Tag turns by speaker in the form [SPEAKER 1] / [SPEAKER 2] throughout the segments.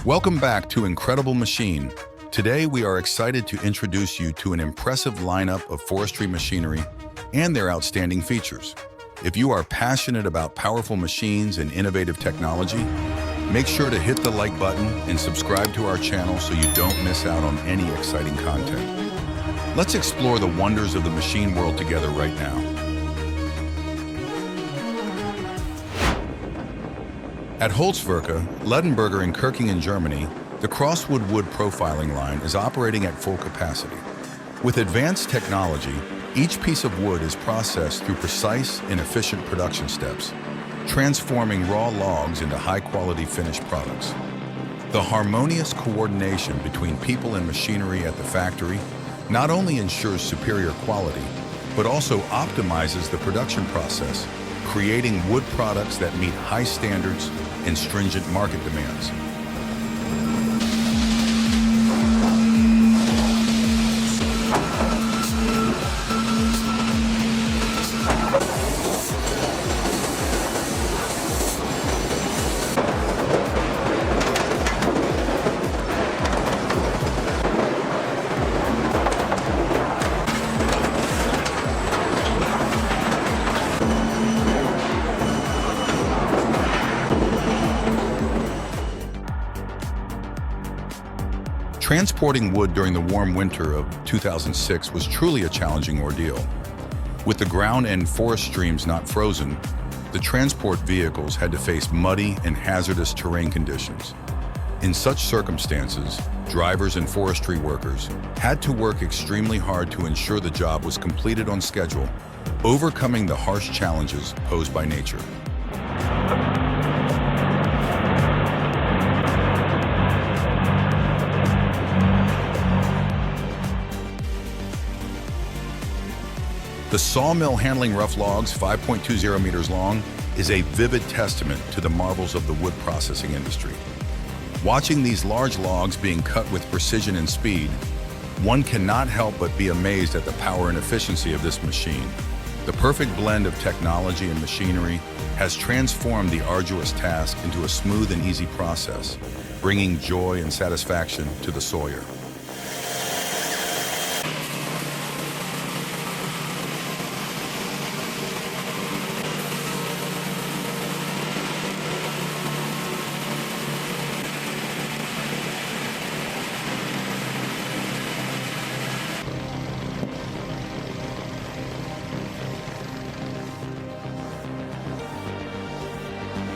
[SPEAKER 1] Welcome back to Incredible Machine. Today we are excited to introduce you to an impressive lineup of forestry machinery and their outstanding features. If you are passionate about powerful machines and innovative technology, make sure to hit the like button and subscribe to our channel so you don't miss out on any exciting content. Let's explore the wonders of the machine world together right now. At Holzwerke, Ledenberger in Kirkingen, Germany, the Crosswood wood profiling line is operating at full capacity. With advanced technology, each piece of wood is processed through precise and efficient production steps, transforming raw logs into high-quality finished products. The harmonious coordination between people and machinery at the factory not only ensures superior quality, but also optimizes the production process, creating wood products that meet high standards and stringent market demands. Transporting wood during the warm winter of 2006 was truly a challenging ordeal. With the ground and forest streams not frozen, the transport vehicles had to face muddy and hazardous terrain conditions. In such circumstances, drivers and forestry workers had to work extremely hard to ensure the job was completed on schedule, overcoming the harsh challenges posed by nature. The sawmill handling rough logs 5.20 meters long is a vivid testament to the marvels of the wood processing industry. Watching these large logs being cut with precision and speed, one cannot help but be amazed at the power and efficiency of this machine. The perfect blend of technology and machinery has transformed the arduous task into a smooth and easy process, bringing joy and satisfaction to the sawyer.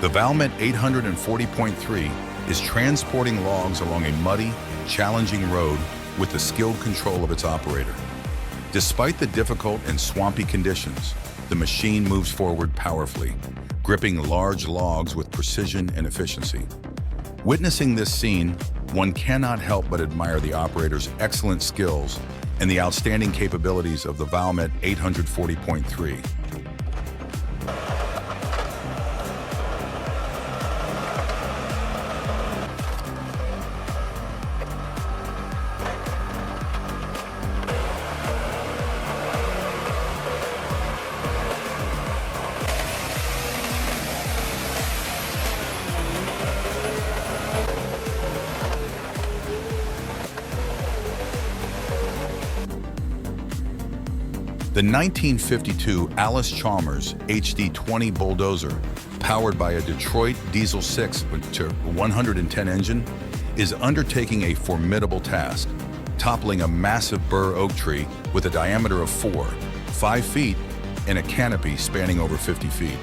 [SPEAKER 1] The Valmet 840.3 is transporting logs along a muddy, challenging road with the skilled control of its operator. Despite the difficult and swampy conditions, the machine moves forward powerfully, gripping large logs with precision and efficiency. Witnessing this scene, one cannot help but admire the operator's excellent skills and the outstanding capabilities of the Valmet 840.3. The 1952 Alice Chalmers HD20 bulldozer, powered by a Detroit Diesel 6 110 engine, is undertaking a formidable task, toppling a massive bur oak tree with a diameter of 5 feet, and a canopy spanning over 50 feet.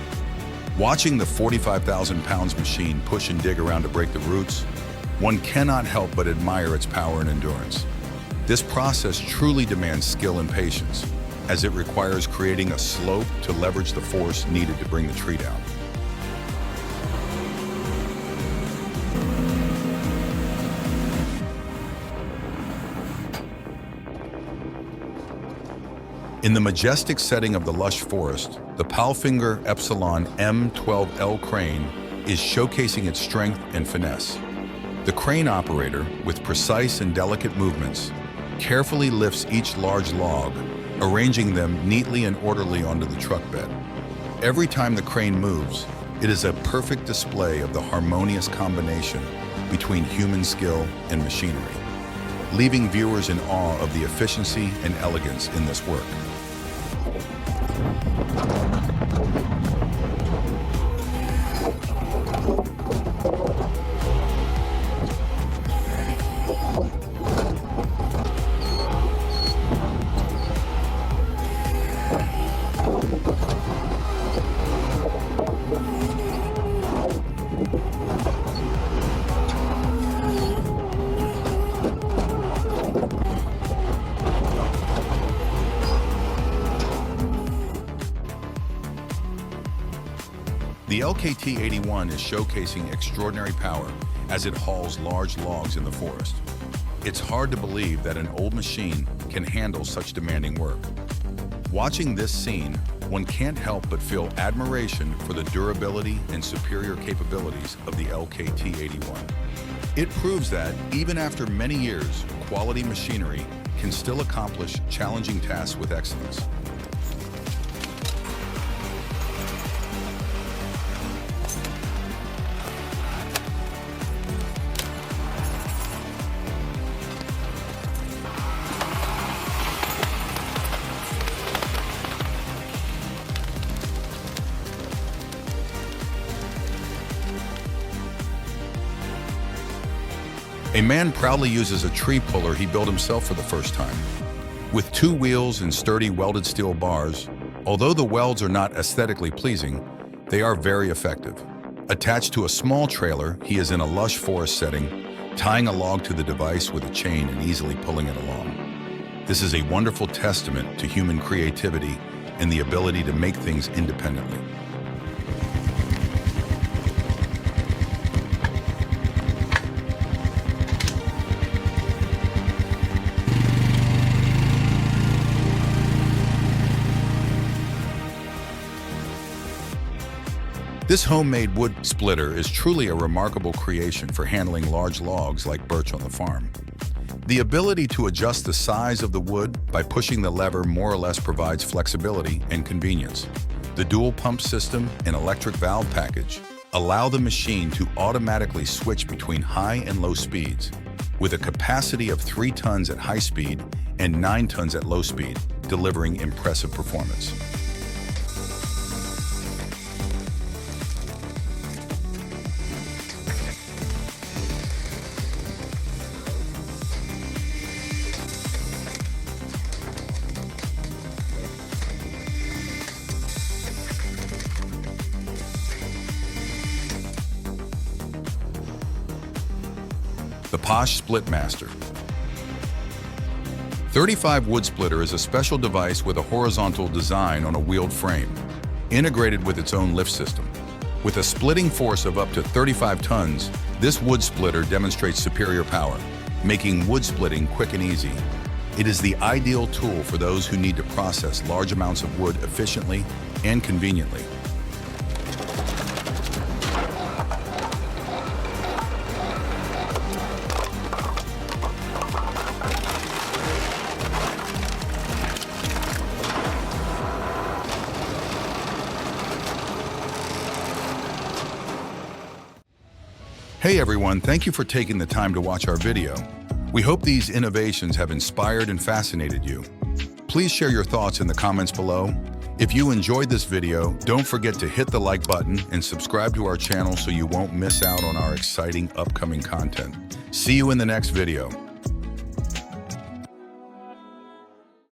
[SPEAKER 1] Watching the 45,000 pounds machine push and dig around to break the roots, one cannot help but admire its power and endurance. This process truly demands skill and patience, as it requires creating a slope to leverage the force needed to bring the tree down. In the majestic setting of the lush forest, the Palfinger Epsilon M12L crane is showcasing its strength and finesse. The crane operator, with precise and delicate movements, carefully lifts each large log, arranging them neatly and orderly onto the truck bed. Every time the crane moves, it is a perfect display of the harmonious combination between human skill and machinery, leaving viewers in awe of the efficiency and elegance in this work. The LKT-81 is showcasing extraordinary power as it hauls large logs in the forest. It's hard to believe that an old machine can handle such demanding work. Watching this scene, one can't help but feel admiration for the durability and superior capabilities of the LKT-81. It proves that, even after many years, quality machinery can still accomplish challenging tasks with excellence. A man proudly uses a tree puller he built himself for the first time. With 2 wheels and sturdy welded steel bars, although the welds are not aesthetically pleasing, they are very effective. Attached to a small trailer, he is in a lush forest setting, tying a log to the device with a chain and easily pulling it along. This is a wonderful testament to human creativity and the ability to make things independently. This homemade wood splitter is truly a remarkable creation for handling large logs like birch on the farm. The ability to adjust the size of the wood by pushing the lever more or less provides flexibility and convenience. The dual pump system and electric valve package allow the machine to automatically switch between high and low speeds, with a capacity of 3 tons at high speed and 9 tons at low speed, delivering impressive performance. The Posh Splitmaster. 35 Wood Splitter is a special device with a horizontal design on a wheeled frame, integrated with its own lift system. With a splitting force of up to 35 tons, this wood splitter demonstrates superior power, making wood splitting quick and easy. It is the ideal tool for those who need to process large amounts of wood efficiently and conveniently. Hey everyone, thank you for taking the time to watch our video. We hope these innovations have inspired and fascinated you. Please share your thoughts in the comments below. If you enjoyed this video, don't forget to hit the like button and subscribe to our channel so you won't miss out on our exciting upcoming content. See you in the next video.